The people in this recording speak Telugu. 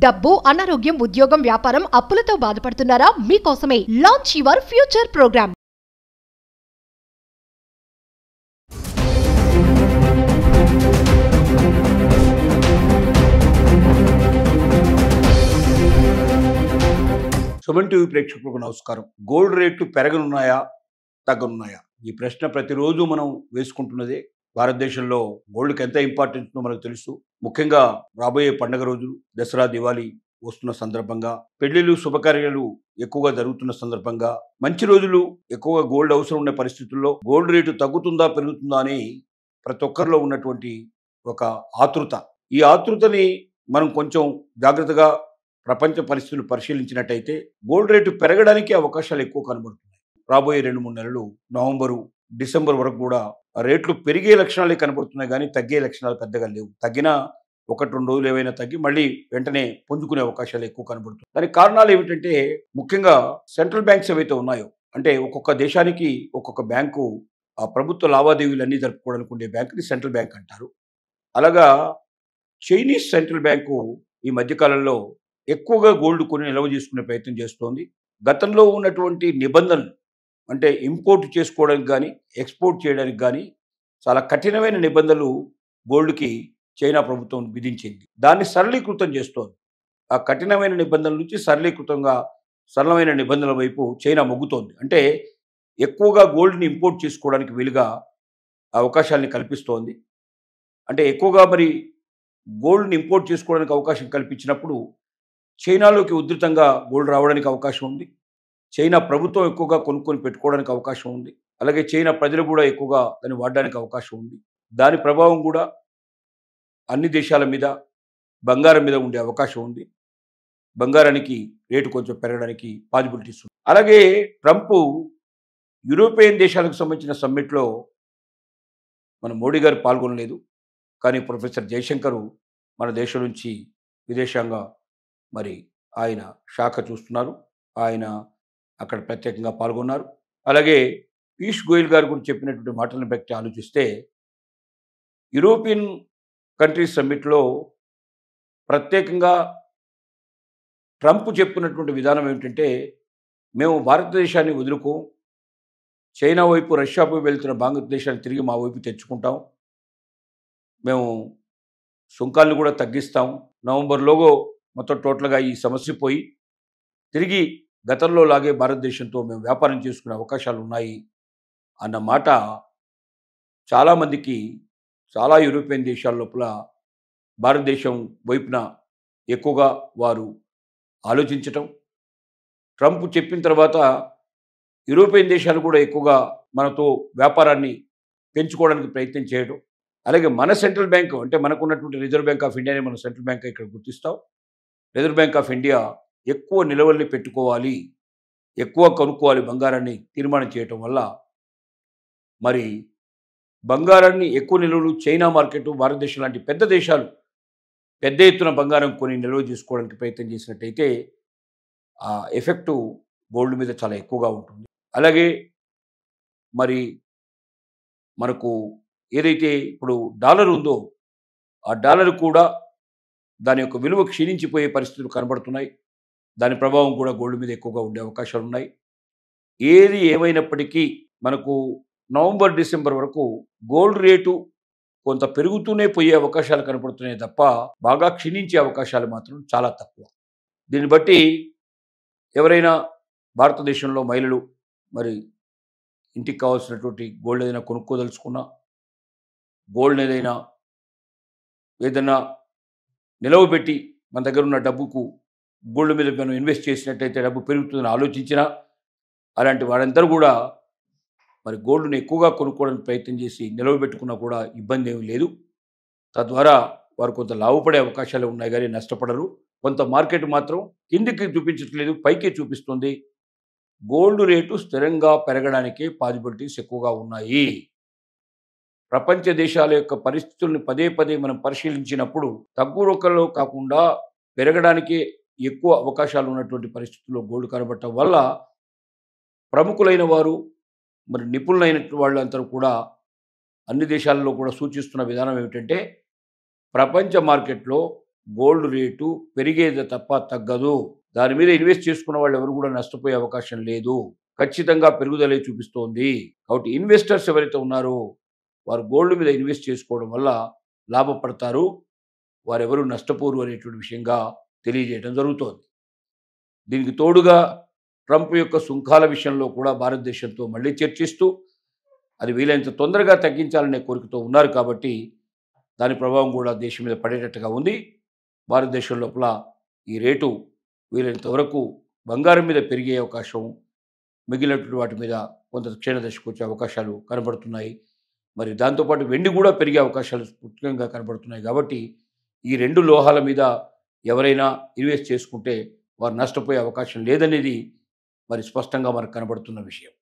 డబ్బు, అనారోగ్యం, ఉద్యోగం, వ్యాపారం, అప్పులతో బాధపడుతున్నారా? మీకోసమే launch your future program. Suman TV ప్రేక్షకులకు నమస్కారం. గోల్డ్ రేట్లు పెరగనున్నాయా, తగ్గనున్నాయా? ఈ ప్రశ్న ప్రతిరోజు మనం వేసుకుంటున్నదే. భారతదేశంలో గోల్డ్కి ఎంత ఇంపార్టెన్స్ ఉందో మనకు తెలుసు. ముఖ్యంగా రాబోయే పండుగ రోజులు, దసరా, దివాళీ వస్తున్న సందర్భంగా, పెళ్లిళ్ళు, శుభకార్యాలు ఎక్కువగా జరుగుతున్న సందర్భంగా, మంచి రోజులు, ఎక్కువగా గోల్డ్ అవసరం ఉన్న పరిస్థితుల్లో గోల్డ్ రేటు తగ్గుతుందా పెరుగుతుందా అని ప్రతి ఒక్కరిలో ఉన్నటువంటి ఒక ఆతృత. ఈ ఆతృతని మనం కొంచెం జాగ్రత్తగా ప్రపంచ పరిస్థితులు పరిశీలించినట్టయితే గోల్డ్ రేటు పెరగడానికి అవకాశాలు ఎక్కువ కనబడుతున్నాయి. రాబోయే 2-3 నెలలు, నవంబరు, డిసెంబర్ వరకు కూడా రేట్లు పెరిగే లక్షణాలే కనబడుతున్నాయి, కానీ తగ్గే లక్షణాలు పెద్దగా లేవు. తగ్గినా 1-2 రోజులు ఏవైనా తగ్గి మళ్ళీ వెంటనే పుంజుకునే అవకాశాలు ఎక్కువ కనబడుతున్నాయి. దానికి కారణాలు ఏమిటంటే, ముఖ్యంగా సెంట్రల్ బ్యాంక్స్ ఏవైతే ఉన్నాయో, అంటే ఒక్కొక్క దేశానికి ఒక్కొక్క బ్యాంకు ఆ ప్రభుత్వ లావాదేవీలన్నీ జరుపుకోవడానికి ఉండే బ్యాంకుని సెంట్రల్ బ్యాంక్ అంటారు. అలాగా చైనీస్ సెంట్రల్ బ్యాంకు ఈ మధ్యకాలంలో ఎక్కువగా గోల్డ్ కొని నిల్వ చేసుకునే ప్రయత్నం చేస్తోంది. గతంలో ఉన్నటువంటి నిబంధనలు, అంటే ఇంపోర్ట్ చేసుకోవడానికి కానీ ఎక్స్పోర్ట్ చేయడానికి కానీ చాలా కఠినమైన నిబంధనలు గోల్డ్కి చైనా ప్రభుత్వం విధించింది. దాన్ని సరళీకృతం చేస్తోంది. ఆ కఠినమైన నిబంధనల నుంచి సరళమైన నిబంధనల వైపు చైనా మొగ్గుతోంది. అంటే ఎక్కువగా గోల్డ్ని ఇంపోర్ట్ చేసుకోవడానికి వీలుగా అవకాశాలని కల్పిస్తోంది. అంటే ఎక్కువగా మరి గోల్డ్ని ఇంపోర్ట్ చేసుకోవడానికి అవకాశం కల్పించినప్పుడు చైనాలోకి ఉధృతంగా గోల్డ్ రావడానికి అవకాశం ఉంది. చైనా ప్రభుత్వం ఎక్కువగా కొనుక్కొని పెట్టుకోవడానికి అవకాశం ఉంది. అలాగే చైనా ప్రజలు కూడా ఎక్కువగా దాన్ని వాడడానికి అవకాశం ఉంది. దాని ప్రభావం కూడా అన్ని దేశాల మీద, బంగారం మీద ఉండే అవకాశం ఉంది. బంగారానికి రేటు కొంచెం పెరగడానికి పాసిబిలిటీస్ ఉంది. అలాగే ట్రంప్ యూరోపియన్ దేశాలకు సంబంధించిన సమ్మిట్లో మన మోడీ గారు పాల్గొనలేదు. కానీ ప్రొఫెసర్ జయశంకర్ మన దేశం నుంచి విదేశాంగ మరి ఆయన శాఖ చూస్తున్నారు. ఆయన అక్కడ ప్రత్యేకంగా పాల్గొన్నారు. అలాగే పీయూష్ గోయల్ గారు కూడా చెప్పినటువంటి మాటలను బట్టి ఆలోచిస్తే, యూరోపియన్ కంట్రీస్ సమ్మిట్లో ప్రత్యేకంగా ట్రంప్ చెప్పినటువంటి విధానం ఏమిటంటే, మేము భారతదేశాన్ని వదులుకోం, చైనా వైపు, రష్యా వైపు వెళ్తున్న భారతదేశాన్ని తిరిగి మా వైపు తెచ్చుకుంటాం, మేము సుంకాలను కూడా తగ్గిస్తాం, నవంబర్లోగో మొత్తం టోటల్గా ఈ సమస్య పోయి తిరిగి గతంలో లాగే భారతదేశంతో మేము వ్యాపారం చేసుకునే అవకాశాలు ఉన్నాయి అన్న మాట చాలామందికి, చాలా యూరోపియన్ దేశాల లోపల భారతదేశం వైపున ఎక్కువగా వారు ఆలోచించటం, ట్రంప్ చెప్పిన తర్వాత యూరోపియన్ దేశాలు కూడా ఎక్కువగా మనతో వ్యాపారాన్ని పెంచుకోవడానికి ప్రయత్నం చేయడం. అలాగే మన సెంట్రల్ బ్యాంక్, అంటే మనకున్నటువంటి రిజర్వ్ బ్యాంక్ ఆఫ్ ఇండియాని మనం సెంట్రల్ బ్యాంక్ ఇక్కడ గుర్తిస్తాం. రిజర్వ్ బ్యాంక్ ఆఫ్ ఇండియా ఎక్కువ నిల్వల్ని పెట్టుకోవాలి, ఎక్కువ కొనుక్కోవాలి బంగారాన్ని తీర్మానం చేయటం వల్ల మరి బంగారాన్ని ఎక్కువ నిల్వలు చైనా మార్కెట్, భారతదేశం లాంటి పెద్ద దేశాలు పెద్ద ఎత్తున బంగారం కొని నిల్వ చేసుకోవడానికి ప్రయత్నం చేసినట్టయితే ఆ ఎఫెక్టు గోల్డ్ మీద చాలా ఎక్కువగా ఉంటుంది. అలాగే మరి మనకు ఏదైతే ఇప్పుడు డాలర్ ఉందో, ఆ డాలర్ కూడా దాని యొక్క విలువ క్షీణించిపోయే పరిస్థితులు కనబడుతున్నాయి. దాని ప్రభావం కూడా గోల్డ్ మీద ఎక్కువగా ఉండే అవకాశాలు ఉన్నాయి. ఏది ఏమైనప్పటికీ మనకు నవంబర్, డిసెంబర్ వరకు గోల్డ్ రేటు కొంత పెరుగుతూనే పోయే అవకాశాలు కనపడుతున్నాయి తప్ప బాగా క్షీణించే అవకాశాలు మాత్రం చాలా తక్కువ. దీన్ని బట్టి ఎవరైనా భారతదేశంలో మహిళలు మరి ఇంటికి కావాల్సినటువంటి గోల్డ్ ఏదైనా కొనుక్కోదలుచుకున్నా, గోల్డ్ ఏదైనా నిలవ పెట్టి మన దగ్గర ఉన్న డబ్బుకు గోల్డ్ మీద మనం ఇన్వెస్ట్ చేసినట్టయితే డబ్బు పెరుగుతుందని ఆలోచించినా, అలాంటి వారందరూ కూడా మరి గోల్డ్ని ఎక్కువగా కొనుక్కోవడానికి ప్రయత్నం చేసి నిలవబెట్టుకున్నా కూడా ఇబ్బంది ఏమీ లేదు. తద్వారా వారు కొంత లాభపడే అవకాశాలు ఉన్నాయి, కానీ నష్టపడరు. కొంత మార్కెట్ మాత్రం కిందికి చూపించట్లేదు, పైకే చూపిస్తుంది. గోల్డ్ రేటు స్థిరంగా పెరగడానికే పాసిబిలిటీస్ ఎక్కువగా ఉన్నాయి. ప్రపంచ దేశాల యొక్క పరిస్థితుల్ని పదే పదే మనం పరిశీలించినప్పుడు తగ్గుముఖంలో కాకుండా పెరగడానికే ఎక్కువ అవకాశాలు ఉన్నటువంటి పరిస్థితుల్లో గోల్డ్ కనబడటం వల్ల ప్రముఖులైన వారు, మరి నిపుణులైన వాళ్ళందరూ కూడా అన్ని దేశాలలో కూడా సూచిస్తున్న విధానం ఏమిటంటే, ప్రపంచ మార్కెట్లో గోల్డ్ రేటు పెరిగేది తప్ప తగ్గదు. దాని మీద ఇన్వెస్ట్ చేసుకున్న వాళ్ళు ఎవరు కూడా నష్టపోయే అవకాశం లేదు. ఖచ్చితంగా పెరుగుదలే చూపిస్తోంది. కాబట్టి ఇన్వెస్టర్స్ ఎవరైతే ఉన్నారో వారు గోల్డ్ మీద ఇన్వెస్ట్ చేసుకోవడం వల్ల లాభపడతారు. వారెవరు నష్టపోరు అనేటువంటి విషయంగా తెలియజేయడం జరుగుతోంది. దీనికి తోడుగా ట్రంప్ యొక్క సుంకాల విషయంలో కూడా భారతదేశంతో మళ్ళీ చర్చిస్తూ అది వీలైనంత తొందరగా తగ్గించాలనే కోరికతో ఉన్నారు. కాబట్టి దాని ప్రభావం కూడా దేశం మీద పడేటట్టుగా ఉంది. భారతదేశం లోపల ఈ రేటు వీలైనంత వరకు బంగారం మీద పెరిగే అవకాశం, మిగిలినటువంటి వాటి మీద కొంత క్షీణదశకు వచ్చే అవకాశాలు కనబడుతున్నాయి. మరి దాంతోపాటు వెండి కూడా పెరిగే అవకాశాలు ముఖ్యంగా కనబడుతున్నాయి. కాబట్టి ఈ 2 లోహాల మీద ఎవరైనా ఇన్వెస్ట్ చేసుకుంటే వారు నష్టపోయే అవకాశం లేదనేది మరి స్పష్టంగా మనకు కనబడుతున్న విషయం.